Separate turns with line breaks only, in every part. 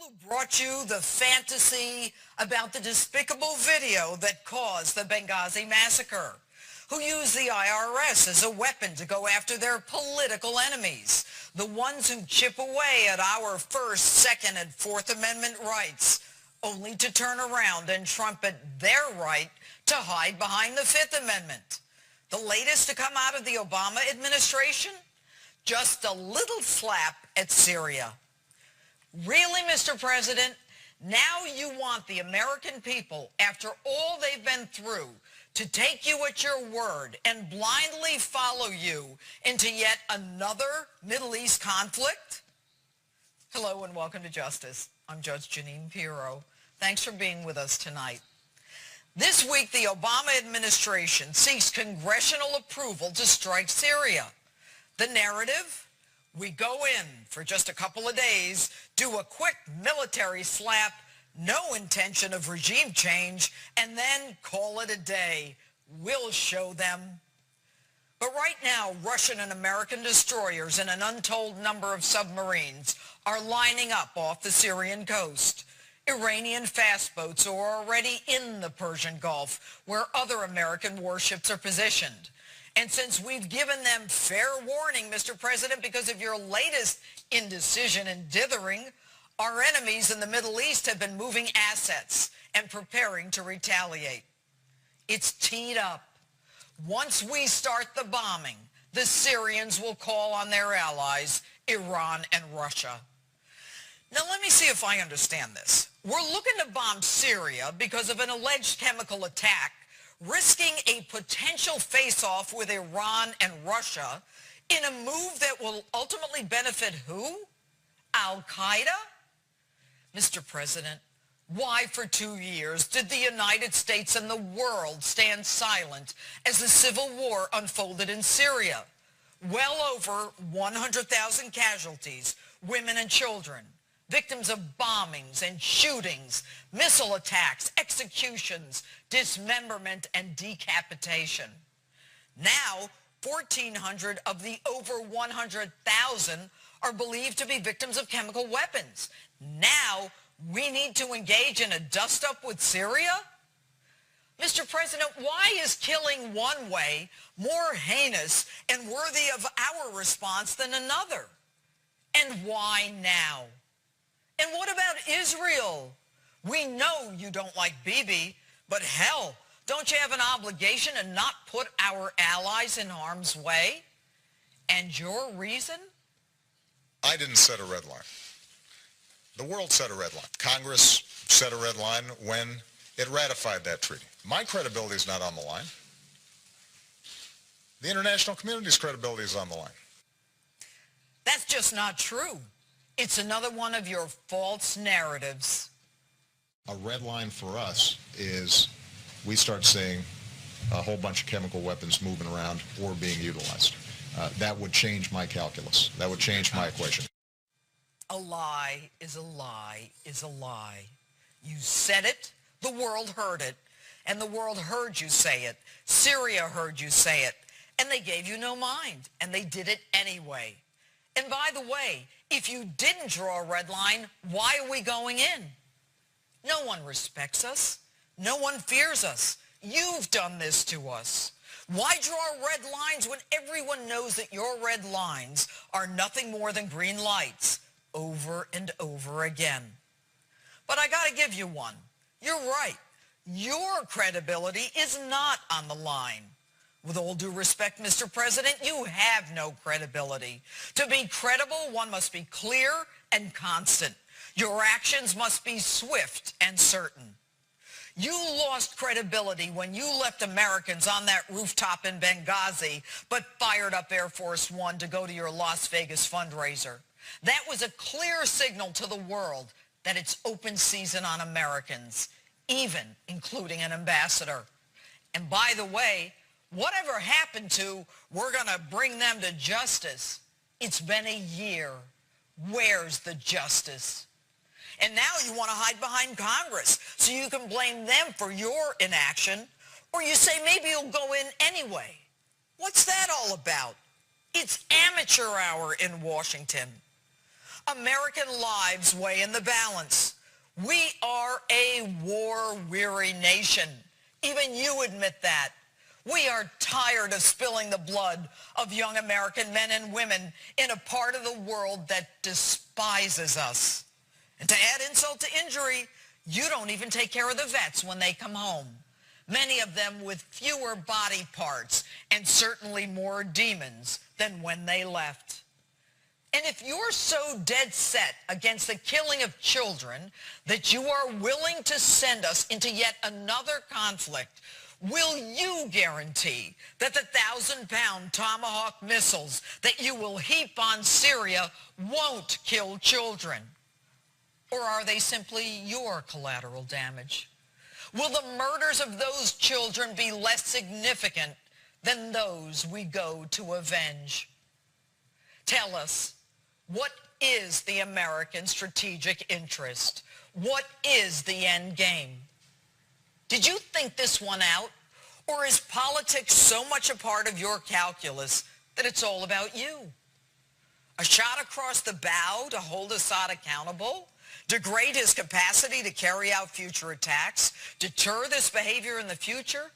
Who brought you the fantasy about the despicable video that caused the Benghazi massacre? Who used the IRS as a weapon to go after their political enemies? The ones who chip away at our First, Second, and Fourth Amendment rights, only to turn around and trumpet their right to hide behind the Fifth Amendment. The latest to come out of the Obama administration? Just a little slap at Syria. Really, Mr. President? Now you want the American people, after all they've been through, to take you at your word and blindly follow you into yet another Middle East conflict? Hello and welcome to Justice. I'm Judge Jeanine Pirro. Thanks for being with us tonight. This week, the Obama administration seeks congressional approval to strike Syria. The narrative? We go in for just a couple of days, do a quick military slap, no intention of regime change, and then call it a day. We'll show them. But right now, Russian and American destroyers and an untold number of submarines are lining up off the Syrian coast. Iranian fast boats are already in the Persian Gulf, where other American warships are positioned. And since we've given them fair warning, Mr. President, because of your latest indecision and dithering, our enemies in the Middle East have been moving assets and preparing to retaliate. It's teed up. Once we start the bombing, the Syrians will call on their allies, Iran and Russia. Now, let me see if I understand this. We're looking to bomb Syria because of an alleged chemical attack, risking a potential face-off with Iran and Russia in a move that will ultimately benefit who? Al-Qaeda? Mr. President, why for 2 years did the United States and the world stand silent as the civil war unfolded in Syria? Well over 100,000 casualties, women and children, victims of bombings and shootings, missile attacks, executions, dismemberment, and decapitation. Now, 1,400 of the over 100,000 are believed to be victims of chemical weapons. Now, we need to engage in a dust-up with Syria? Mr. President, why is killing one way more heinous and worthy of our response than another? And why now? And what about Israel? We know you don't like Bibi, but hell, don't you have an obligation to not put our allies in harm's way? And your reason?
I didn't set a red line. The world set a red line. Congress set a red line when it ratified that treaty. My credibility is not on the line. The international community's credibility is on the line.
That's just not true. It's another one of your false narratives.
A red line for us is we start seeing a whole bunch of chemical weapons moving around or being utilized. That would change my calculus. That would change my equation.
A lie is a lie is a lie. You said it, the world heard it, and the world heard you say it. Syria heard you say it, and they gave you no mind, and they did it anyway. And by the way, if you didn't draw a red line, why are we going in? No one respects us. No one fears us. You've done this to us. Why draw red lines when everyone knows that your red lines are nothing more than green lights over and over again? But I got to give you one. You're right. Your credibility is not on the line. With all due respect, Mr. President, you have no credibility. To be credible, one must be clear and constant. Your actions must be swift and certain. You lost credibility when you left Americans on that rooftop in Benghazi, but fired up Air Force One to go to your Las Vegas fundraiser. That was a clear signal to the world that it's open season on Americans, even including an ambassador. And by the way, whatever happened to, we're going to bring them to justice. It's been a year. Where's the justice? And now you want to hide behind Congress so you can blame them for your inaction, or you say maybe you'll go in anyway. What's that all about? It's amateur hour in Washington. American lives weigh in the balance. We are a war-weary nation. Even you admit that. We are tired of spilling the blood of young American men and women in a part of the world that despises us. And to add insult to injury, you don't even take care of the vets when they come home. Many of them with fewer body parts and certainly more demons than when they left. And if you're so dead set against the killing of children that you are willing to send us into yet another conflict, will you guarantee that the 1,000-pound Tomahawk missiles that you will heap on Syria won't kill children? Or are they simply your collateral damage? Will the murders of those children be less significant than those we go to avenge? Tell us, what is the American strategic interest? What is the end game? Did you think this one out? Or is politics so much a part of your calculus that it's all about you? A shot across the bow to hold Assad accountable? Degrade his capacity to carry out future attacks? Deter this behavior in the future?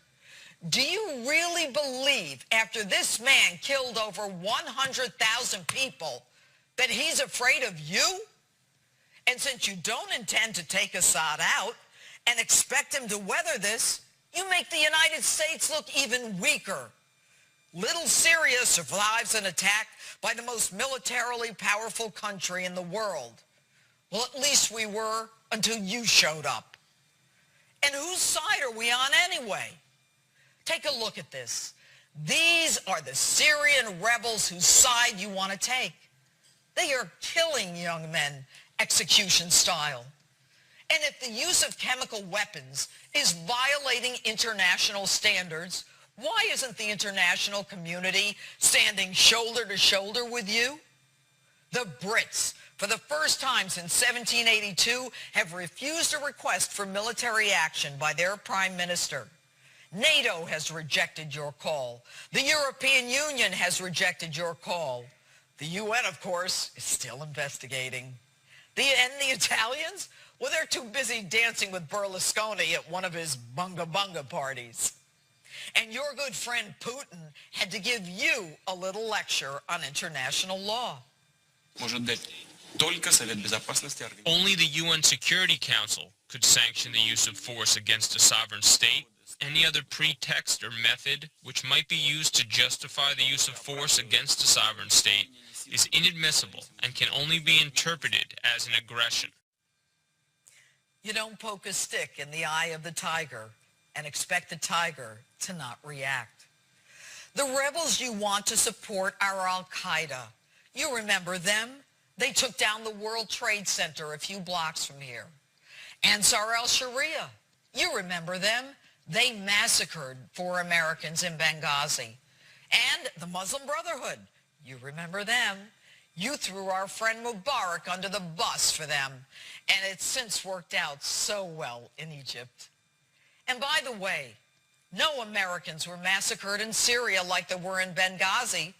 Do you really believe, after this man killed over 100,000 people, that he's afraid of you? And since you don't intend to take Assad out and expect him to weather this, you make the United States look even weaker. Little Syria survives an attack by the most militarily powerful country in the world. Well, at least we were until you showed up. And whose side are we on anyway? Take a look at this. These are the Syrian rebels whose side you want to take. They are killing young men, execution style. And if the use of chemical weapons is violating international standards, why isn't the international community standing shoulder to shoulder with you? The Brits, for the first time since 1782, have refused a request for military action by their prime minister. NATO has rejected your call. The European Union has rejected your call. The UN, of course, is still investigating. And the Italians? Well, they're too busy dancing with Berlusconi at one of his bunga-bunga parties. And your good friend Putin had to give you a little lecture on international law.
Only the UN Security Council could sanction the use of force against a sovereign state. Any other pretext or method which might be used to justify the use of force against a sovereign state is inadmissible and can only be interpreted as an aggression.
You don't poke a stick in the eye of the tiger and expect the tiger to not react. The rebels you want to support are Al-Qaeda. You remember them? They took down the World Trade Center a few blocks from here. Ansar al-Sharia. You remember them? They massacred 4 Americans in Benghazi. And the Muslim Brotherhood. You remember them? You threw our friend Mubarak under the bus for them, and it's since worked out so well in Egypt. And by the way, no Americans were massacred in Syria like they were in Benghazi,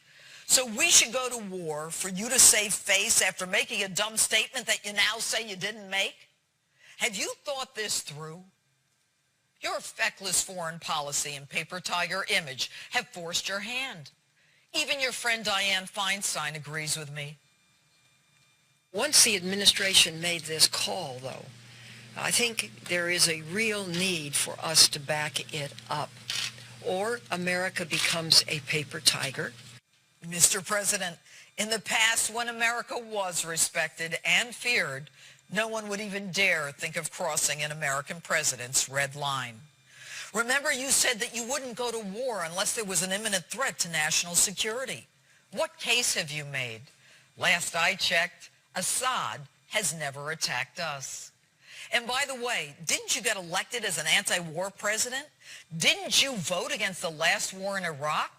so we should go to war for you to save face after making a dumb statement that you now say you didn't make? Have you thought this through? Your feckless foreign policy and paper tiger image have forced your hand. Even your friend Dianne Feinstein agrees with me.
Once the administration made this call, though, I think there is a real need for us to back it up, or America becomes a paper tiger.
Mr. President, in the past, when America was respected and feared, no one would even dare think of crossing an American president's red line. Remember, you said that you wouldn't go to war unless there was an imminent threat to national security. What case have you made? Last I checked, Assad has never attacked us. And by the way, didn't you get elected as an anti-war president? Didn't you vote against the last war in Iraq?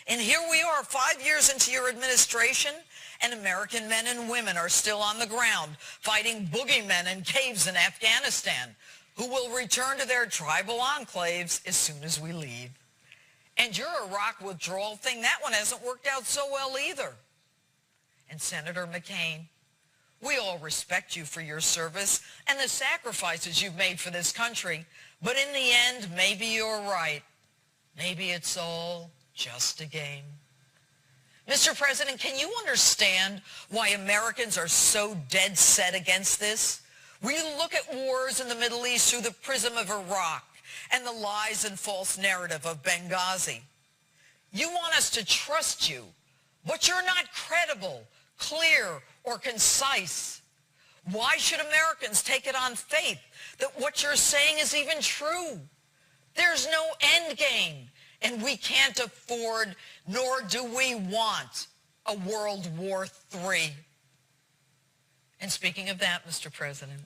And here we are 5 years into your administration, and American men and women are still on the ground fighting boogeymen in caves in Afghanistan, who will return to their tribal enclaves as soon as we leave. And your Iraq withdrawal thing, that one hasn't worked out so well either. And Senator McCain, We all respect you for your service and the sacrifices you've made for this country. But in the end, maybe you're right. Maybe it's all just a game. Mr. President, can you understand why Americans are so dead set against this? We look at wars in the Middle East through the prism of Iraq and the lies and false narrative of Benghazi. You want us to trust you, but you're not credible, clear, or concise. Why should Americans take it on faith that what you're saying is even true? There's no end game, and we can't afford, nor do we want, a World War III. And speaking of that, Mr. President,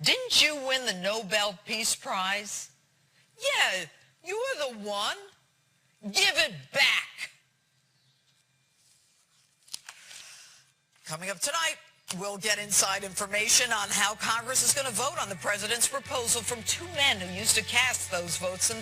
didn't you win the Nobel Peace Prize? Yeah, you were the one. Give it back. Coming up tonight, we'll get inside information on how Congress is going to vote on the president's proposal from two men who used to cast those votes in